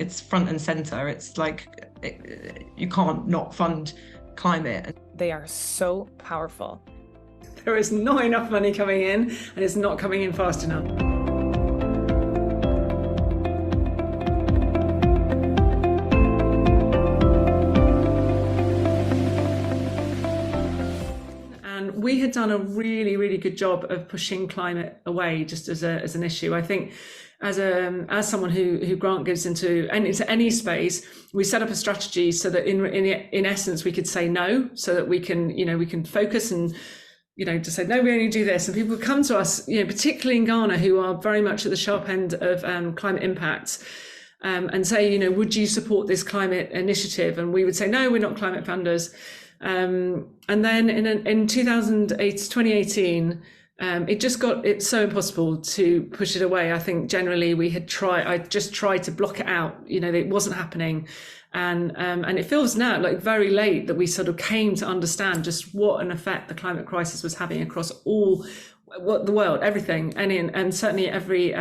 it's front and center. It's like you can't not fund climate. They are so powerful. There is not enough money coming in, and it's not coming in fast enough. And we had done a really, really good job of pushing climate away just as an issue. I think as someone who grant gives into any space, we set up a strategy so that in essence we could say no, so that we can focus and to say no, we only do this. And people would come to us, particularly in Ghana, who are very much at the sharp end of climate impacts, and say, would you support this climate initiative? And we would say no, we're not climate funders. And then in 2018. It's so impossible to push it away. I think generally I just tried to block it out. It wasn't happening. And it feels now like very late that we sort of came to understand just what an effect the climate crisis was having across all the world, everything. And certainly every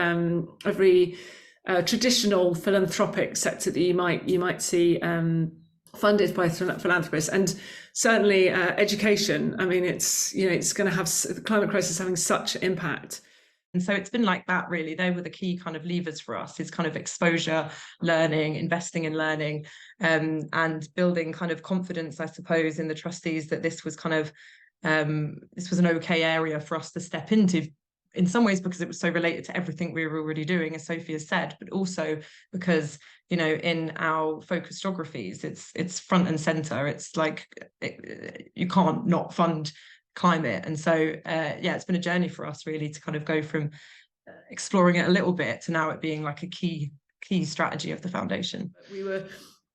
traditional philanthropic sector that you might see, funded by philanthropists, and certainly education. I mean, it's going to have the climate crisis having such impact. And so it's been like that, really. They were the key kind of levers for us, is kind of exposure, learning, investing in learning, and building kind of confidence, I suppose, in the trustees that this was kind of this was an okay area for us to step into, in some ways because it was so related to everything we were already doing, as Sophie has said, but also because in our focus geographies, it's front and center. It's like you can't not fund climate. And so it's been a journey for us, really, to kind of go from exploring it a little bit to now it being like a key strategy of the foundation.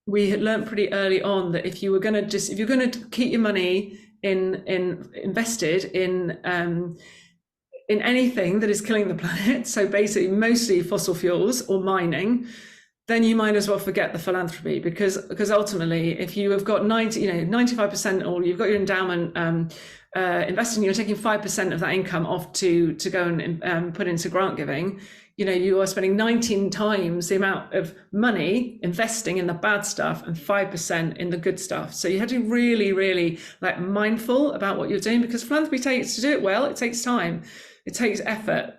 We had learned pretty early on that if you're going to keep your money invested in anything that is killing the planet, so basically mostly fossil fuels or mining, then you might as well forget the philanthropy, because ultimately, if you have got 95%, or you've got your endowment investing, you're taking 5% of that income off to go and put into grant giving. You are spending 19 times the amount of money investing in the bad stuff and 5% in the good stuff. So you have to be really, really mindful about what you're doing, because philanthropy to do it well, it takes time, it takes effort.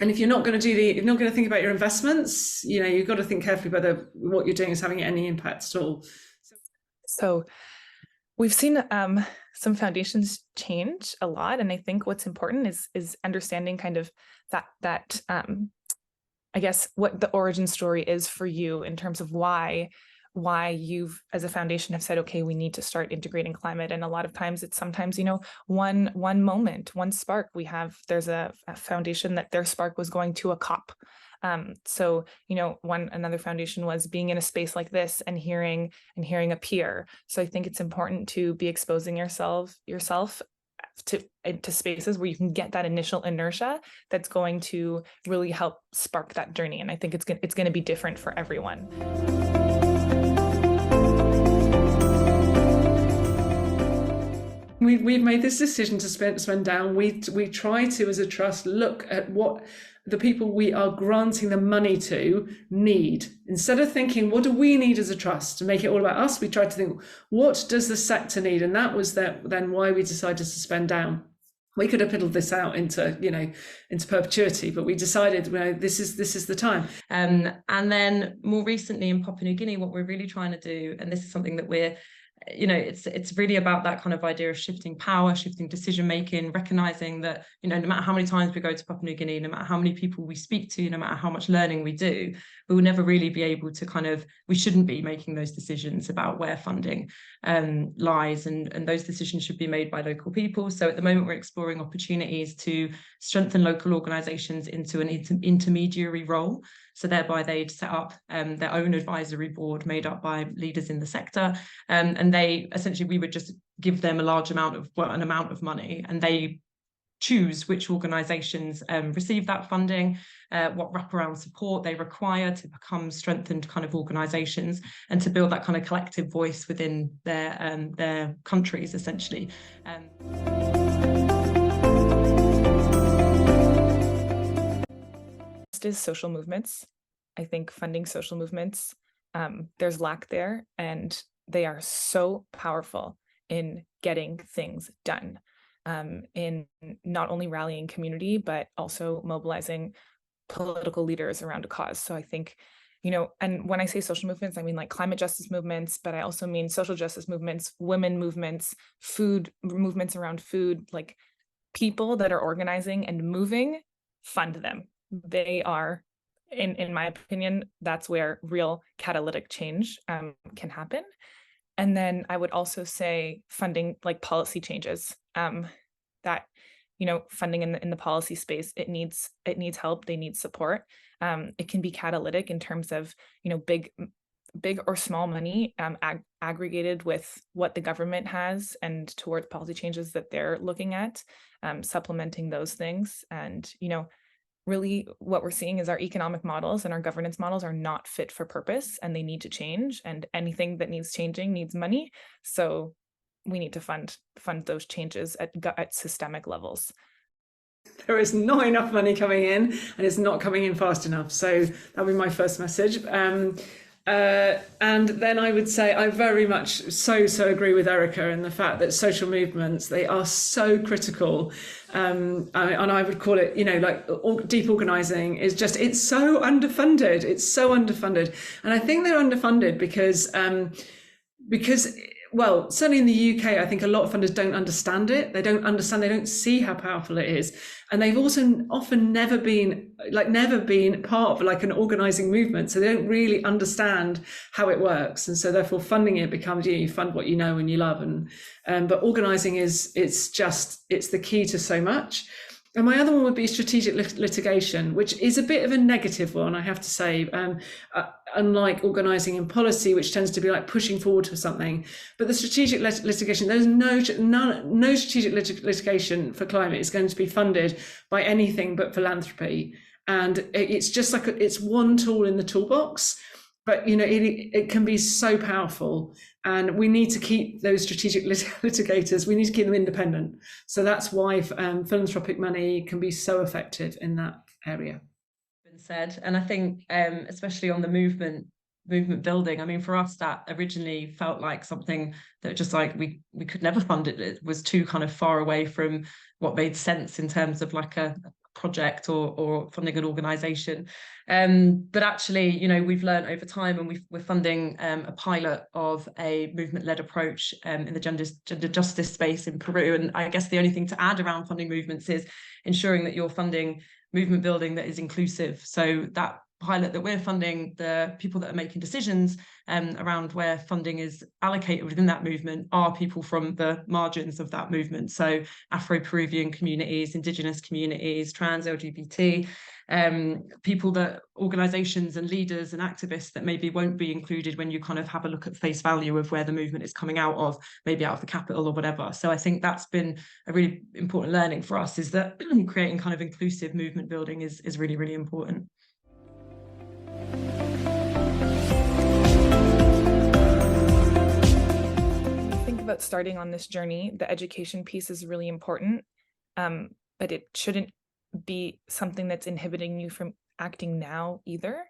And if you're not going to think about your investments, you've got to think carefully whether what you're doing is having any impact at all. So we've seen some foundations change a lot, and I think what's important is understanding kind of that I guess what the origin story is for you in terms of why you've, as a foundation, have said, okay, we need to start integrating climate. And a lot of times it's sometimes, one moment, one spark. There's a foundation that their spark was going to a COP. So, another foundation was being in a space like this and hearing a peer. So I think it's important to be exposing yourself to spaces where you can get that initial inertia that's going to really help spark that journey. And I think it's going to be different for everyone. We've made this decision to spend down. We try to, as a trust, look at what the people we are granting the money to need. Instead of thinking, what do we need as a trust to make it all about us, we tried to think, what does the sector need? And that was then why we decided to spend down. We could have piddled this out into perpetuity, but we decided, this is the time. And then more recently in Papua New Guinea, what we're really trying to do, and this is something that we're it's really about that kind of idea of shifting power, shifting decision making, recognizing that no matter how many times we go to Papua New Guinea, no matter how many people we speak to, no matter how much learning we do, we will never really be able to we shouldn't be making those decisions about where funding lies, and those decisions should be made by local people. So at the moment we're exploring opportunities to strengthen local organizations into an intermediary role. So thereby they'd set up their own advisory board made up by leaders in the sector, and they essentially, we would just give them an amount of money, and they choose which organisations receive that funding, what wraparound support they require to become strengthened kind of organisations, and to build that kind of collective voice within their countries, essentially. Is social movements. I think funding social movements there's lack there, and they are so powerful in getting things done, in not only rallying community, but also mobilizing political leaders around a cause. So I think, and when I say social movements, I mean like climate justice movements, but I also mean social justice movements, women movements, food movements around food, like people that are organizing and moving, fund them. They are, in my opinion, that's where real catalytic change can happen. And then I would also say funding, like policy changes, that, funding in the policy space, it needs help, they need support. It can be catalytic in terms of, big or small money aggregated with what the government has and towards policy changes that they're looking at, supplementing those things. And, really what we're seeing is our economic models and our governance models are not fit for purpose, and they need to change, and anything that needs changing needs money. So we need to fund those changes at systemic levels. There is not enough money coming in, and it's not coming in fast enough. So that'll be my first message. And then I would say I very much so agree with Erica in the fact that social movements, they are so critical. And I would call it, deep organizing is just, it's so underfunded. It's so underfunded. And I think they're underfunded because well, certainly in the UK, I think a lot of funders don't understand it. They don't see how powerful it is. And they've also often never been part of like an organizing movement. So they don't really understand how it works. And so therefore funding it becomes, you fund what you know and you love. But organizing it's the key to so much. And my other one would be strategic litigation, which is a bit of a negative one, I have to say, unlike organising in policy, which tends to be like pushing forward to something. But the strategic litigation, there's no strategic litigation for climate is going to be funded by anything but philanthropy. And it's just like it's one tool in the toolbox. But it can be so powerful, and we need to keep those strategic litigators. We need to keep them independent. So that's why philanthropic money can be so effective in that area. Been said, and I think especially on the movement building. I mean, for us, that originally felt like something that just like we could never fund it. It was too kind of far away from what made sense in terms of like a project or funding an organization, but actually we've learned over time, and we're funding a pilot of a movement-led approach in the gender justice space in Peru. And I guess the only thing to add around funding movements is ensuring that you're funding movement building that is inclusive. So that pilot that we're funding, the people that are making decisions around where funding is allocated within that movement are people from the margins of that movement. So Afro-Peruvian communities, Indigenous communities, trans, LGBT, people that organizations and leaders and activists that maybe won't be included when you kind of have a look at face value of where the movement is coming out of, maybe out of the capital or whatever. So I think that's been a really important learning for us, is that creating kind of inclusive movement building is really, really important. About starting on this journey, the education piece is really important, but it shouldn't be something that's inhibiting you from acting now either.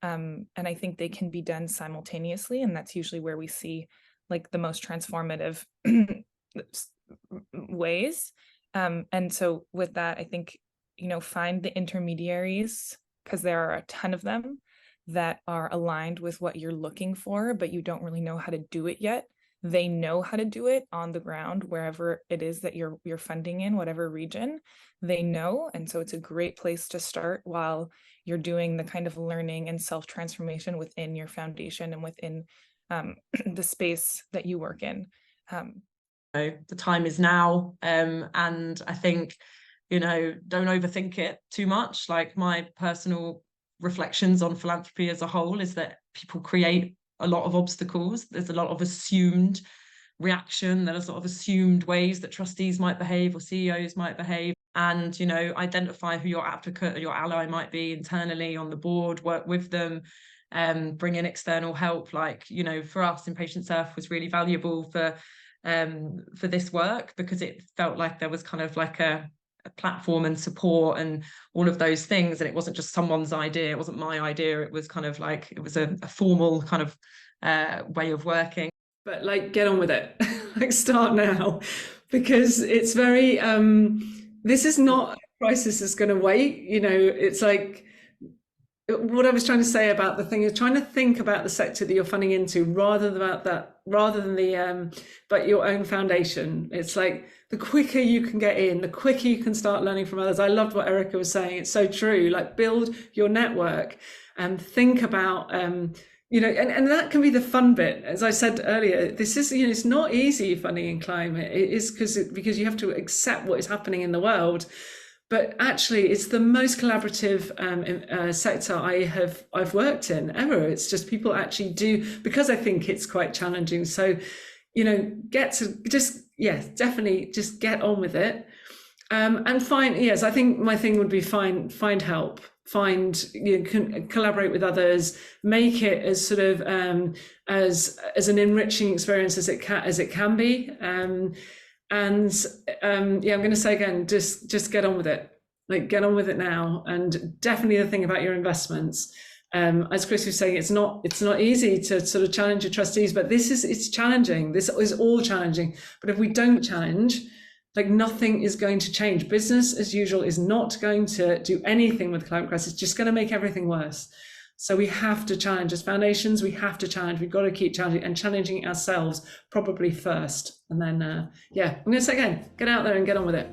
And I think they can be done simultaneously, and that's usually where we see like the most transformative ways. And so with that, I think, find the intermediaries, because there are a ton of them that are aligned with what you're looking for, but you don't really know how to do it yet. They know how to do it on the ground, wherever it is that you're funding in, whatever region, they know. And so it's a great place to start while you're doing the kind of learning and self-transformation within your foundation and within the space that you work in. The time is now. And I think, don't overthink it too much. Like, my personal reflections on philanthropy as a whole is that people create a lot of obstacles. There's a lot of assumed reaction. There's a lot of assumed ways that trustees might behave or CEOs might behave. And, identify who your advocate or your ally might be internally on the board, work with them, bring in external help. Like, for us, Impatience Earth was really valuable for this work, because it felt like there was kind of like a platform and support and all of those things. And it wasn't just someone's idea, it wasn't my idea, it was kind of like, it was a formal kind of way of working. But like, get on with it. Like, start now, because it's very this is not a crisis that's going to wait. You know, it's like what I was trying to say about the thing is trying to think about the sector that you're funding into rather than the but your own foundation. It's like, the quicker you can get in, the quicker you can start learning from others. I loved what Erica was saying. It's so true. Like, build your network and think about you know, and that can be the fun bit. As I said earlier, this is, you know, it's not easy funding in climate. It is because you have to accept what is happening in the world. But actually, it's the most collaborative sector I've worked in ever. It's just people actually do, because I think it's quite challenging. So, you know, definitely just get on with it. And find, yes, I think my thing would be find help. Collaborate with others, make it as sort of as an enriching experience as it can be. I'm going to say again, just get on with it. Like, get on with it now. And definitely the thing about your investments, as Chris was saying, it's not easy to sort of challenge your trustees, but it's challenging. This is all challenging. But if we don't challenge, like, nothing is going to change. Business as usual is not going to do anything with the climate crisis. It's just going to make everything worse. So we have to challenge as foundations. We have to challenge. We've got to keep challenging and challenging ourselves probably first. And then, I'm going to say again, get out there and get on with it.